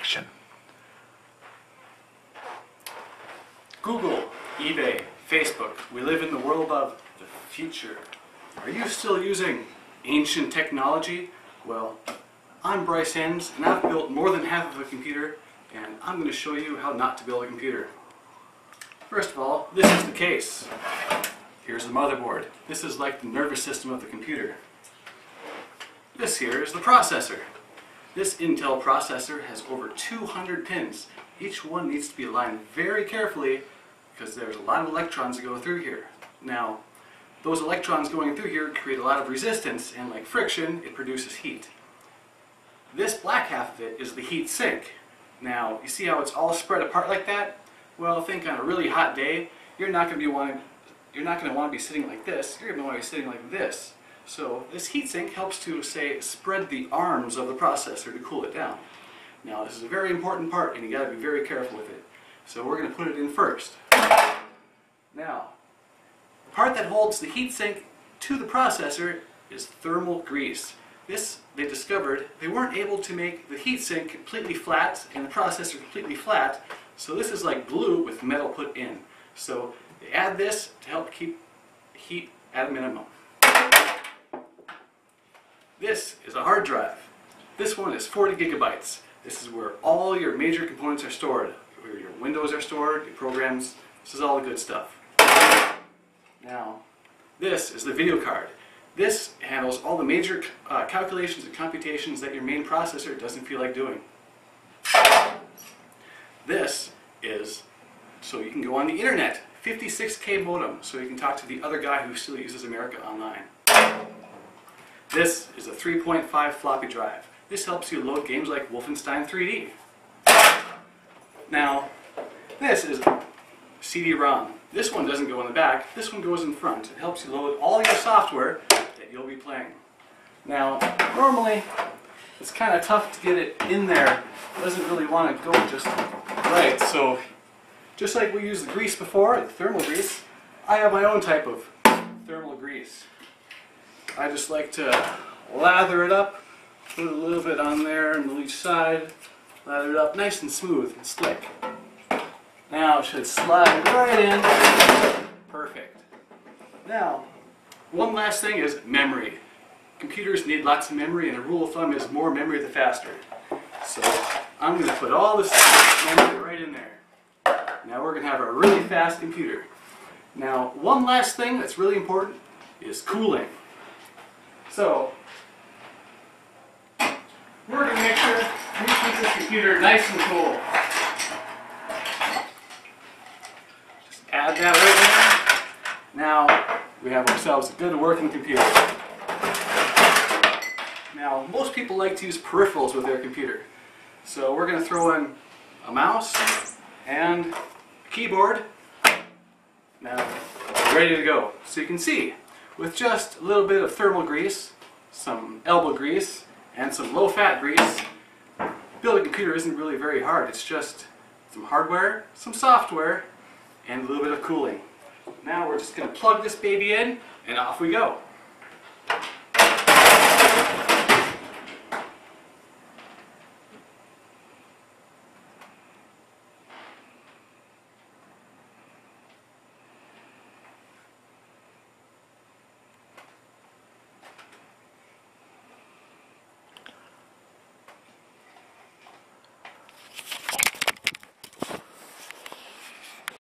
action. Google, eBay, Facebook. We live in the world of the future. Are you still using ancient technology? Well, I'm Bryce Hins, and I've built more than half of a computer, and I'm going to show you how not to build a computer. First of all, this is the case. Here's the motherboard. This is like the nervous system of the computer. This here is the processor. This Intel processor has over 200 pins. Each one needs to be aligned very carefully because there's a lot of electrons that go through here. Now, those electrons going through here create a lot of resistance, and like friction, it produces heat. This black half of it is the heat sink. Now, you see how it's all spread apart like that? Well, think on a really hot day, you're not going to want to be sitting like this. You're going to want to be sitting like this. So this heatsink helps to, say, spread the arms of the processor to cool it down. Now, this is a very important part, and you got to be very careful with it. So we're going to put it in first. Now, the part that holds the heatsink to the processor is thermal grease. This, they discovered, they weren't able to make the heatsink completely flat and the processor completely flat, so this is like glue with metal put in. So they add this to help keep heat at a minimum. This is a hard drive. This one is 40 gigabytes. This is where all your major components are stored. Where your windows are stored, your programs, this is all the good stuff. Now, this is the video card. This handles all the major calculations and computations that your main processor doesn't feel like doing. This is so you can go on the internet, 56K modem, so you can talk to the other guy who still uses America Online. This is a 3.5 floppy drive. This helps you load games like Wolfenstein 3D. Now, this is CD-ROM. This one doesn't go in the back, this one goes in front. It helps you load all your software that you'll be playing. Now, normally, it's kind of tough to get it in there. It doesn't really want to go just right. So, just like we used the grease before, the thermal grease, I have my own type of thermal grease. I just like to lather it up, put a little bit on there on each side, lather it up nice and smooth and slick. Now it should slide right in. Perfect. Now, one last thing is memory. Computers need lots of memory, and a rule of thumb is more memory the faster. So I'm going to put all this memory right in there. Now we're going to have a really fast computer. Now, one last thing that's really important is cooling. So, we're going to make sure we keep this computer nice and cool. Just add that right there. Now, we have ourselves a good working computer. Now, most people like to use peripherals with their computer. So we're going to throw in a mouse and a keyboard. Now, we're ready to go. So you can see, with just a little bit of thermal grease, some elbow grease, and some low-fat grease, building a computer isn't really very hard. It's just some hardware, some software, and a little bit of cooling. Now we're just going to plug this baby in, and off we go.